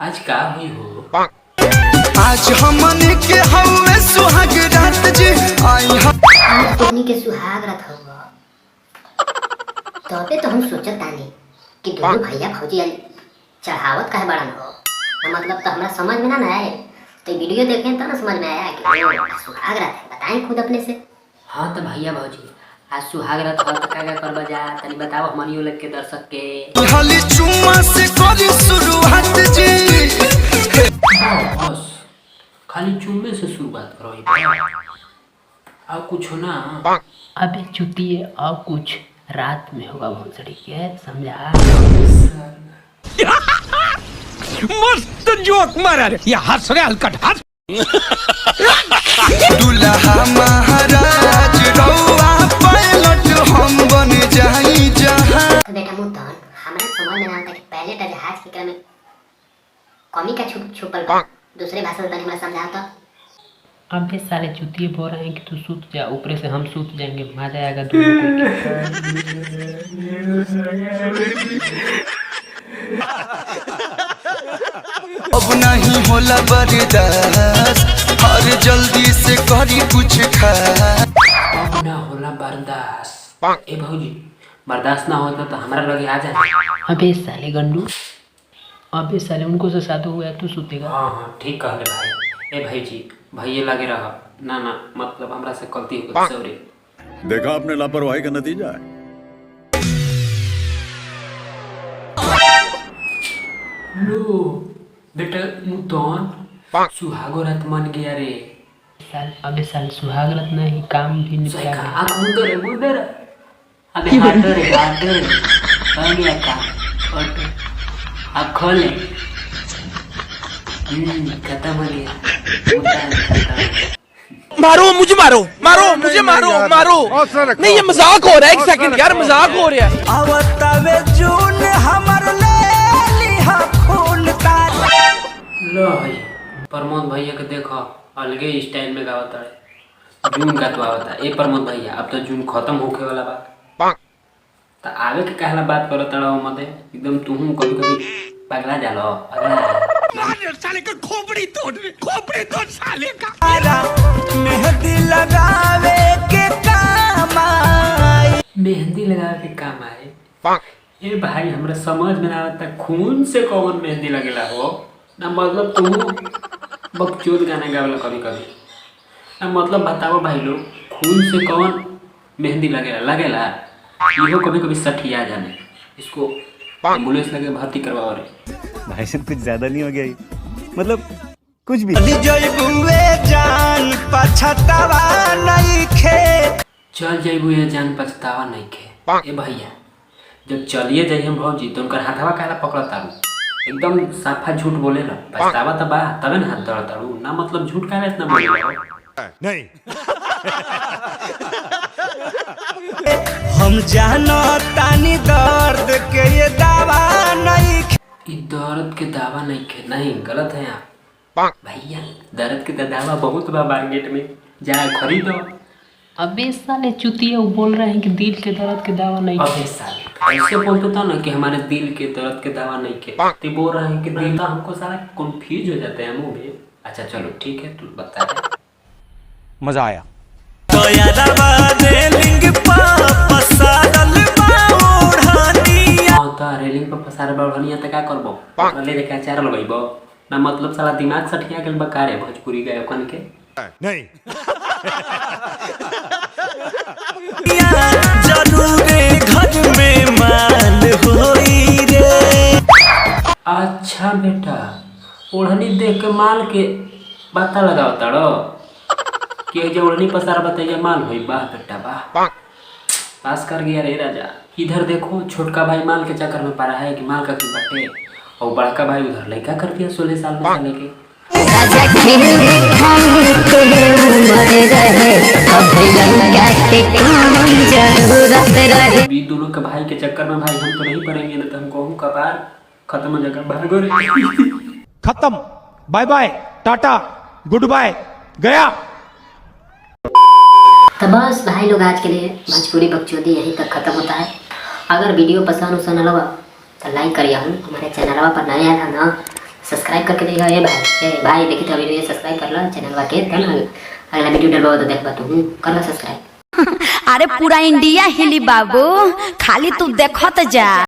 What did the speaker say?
आज का हुई हो? आज हमने के हवे सुहाग रात जी आई हम आज तोहनी के सुहाग रात होगा। तबे तो हम सोचत तानी कि दोनों भैया भौजी चढ़ावत काहे बड़न हो। मतलब तो हमरा समझ में ना आए, तो वीडियो देखें तो ना समझ में आया कि सुहाग रात है। बताएं खुद अपने से। हाँ तो भैया भौजी आज सुहाग रात हो तो क्या करबा जा तनी बताओ हमारी लग के दर्शक के। हली चुम्मा से करी शुरुआत जी बस खाली चुम्मे से शुरुआत करो और कुछ हो ना। अबे चुतिए और कुछ रात में होगा भोसड़ी के समझा। मस्त जोक मारा रे, ये हंस रे हलकट हंस। दुल्हा महाराज रउआ पायलट हम बन जाई जहां। तो बेटा मुतन हमरा समझ में ना आता कि पहले का जहाज के में कमी का छुपल बा। दूसरे भाषा में तनी हमरा समझाओ तो। अबे साले चुतिए बोल रहे हैं कि तू सूत जा, ऊपर से हम सूत जाएंगे, मजा आएगा दोनों को। अब नहीं होला बर्दाश्त हर जल्दी से करी कुछ खा। अब ना होला बर्दाश्त। ए भौजी बर्दाश्त ना होता तो हमारा लगे आ जा। अबे साले गंडू, अबे साले उनको से शादी हुआ तू सूतेगा। हाँ हाँ ठीक कहले भाई। ए भाई जी भैया लगे रहा ना ना, मतलब हमरा से गलती हो गई, सॉरी। देखा आपने लापरवाही का नतीजा है। लो बेटा मुतन सुहागो रात मन गया रे साल। अबे साल सुहाग रात नहीं काम भी निपटा गया। आँख मुदर अबे हाथर आ गया का और आँख खोले खत्म हो गया। मारो मुझे, मारो मारो मुझे, मारो मारो। नहीं ये मजाक हो रहा है, एक सेकंड यार मजाक हो रहा है। आवतावे जून हमर ले लिहा खून का। लो भाई प्रमोद भैया के देखो अलगे स्टाइल में गावता है, जून गतवावता है। ए प्रमोद भैया अब तो जून खत्म होके वाला बा, तो आगे के कहला बात करो तड़ा मत एकदम। तू कभी कभी पगला जालो पगला साले का खोपड़ी तोड़ साले का। मेहंदी लगावे के काम आए। मेहंदी लगावे के काम आए। ए भाई हमरा समझ में ना आता खून से कौन मेहंदी लगेला हो ना। मतलब तू बकचोद गाना गावेला कभी कभी ना। मतलब बताओ भाई लोग खून से कौन मेहंदी लगेला इहो कभी कभी सठिया जाने। इसको एम्बुलेंस लगे भर्ती करवाओ रे भाई साहब। कुछ ज्यादा नहीं हो गया ये? मतलब कुछ भी जान पछतावा नहीं खे। चल जाइबू ये जान पछतावा नहीं खे। ए भैया जब चलिए जाइए भौजी तो उनकर हाथवा काला पकड़तारू, एकदम साफा झूठ बोले ला। पछतावा तो बा तबे ना हाथ दौड़तारू ना, मतलब झूठ काहे इतना बोले नहीं हम जानो तानी दर्द के ये दावा नहीं खे। ई दर्द के दावा नहीं खे, नहीं गलत है आप भैया। दर्द के दावा बहुत बा मार्केट में, जा खरीदो। अबे साले चुतिया बोल रहे हैं कि दिल के दर्द के दावा नहीं। अबे साले ऐसे बोलते था ना कि हमारे दिल के दर्द के दावा नहीं के, तो बोल रहे हैं कि दिल। हमको सारा कंफ्यूज हो जाते हैं मुंह में। अच्छा चलो ठीक है तू बता। मजा आया। रेलिंग पर फसारे बढ़निया तो क्या करबो ले लेके अचार लगइबो ना। मतलब साला दिमाग सठिया गेल बकारे भोजपुरी गए कन के नहीं जरूरे घर में माल होई रे। अच्छा बेटा ओढ़नी देख के माल के पता लगाओ ताड़ो कि जो ओढ़नी पसार बताइए माल होई। वाह बेटा वाह, पास कर गया रे राजा। इधर देखो छोटका भाई माल के चक्कर में पड़ा है कि माल का क्यों बटे, और बड़का भाई उधर लड़का कर दिया 16 साल में साले के। अभी दोनों के भाई के चक्कर में भाई हम तो नहीं पड़ेंगे ना, तो हम कहूँ कबार खत्म हो जाएगा। भागो रे खत्म, bye bye tata goodbye गया। तो बस भाई लोग आज के लिए भोजपुरी बकचोदी यहीं तक खत्म होता है। अगर वीडियो पसंद लगा तो लाइक करिए। हमारे चैनल पर नया है ना सब्सक्राइब करके देखिए। ए भाई देखी तो वीडियो सब्सक्राइब कर लो चैनल के थे ना, अगला वीडियो डलवा तो देखबा तू कर लो सब्सक्राइब। अरे पूरा इंडिया हिली बाबू, खाली तू देखत जा।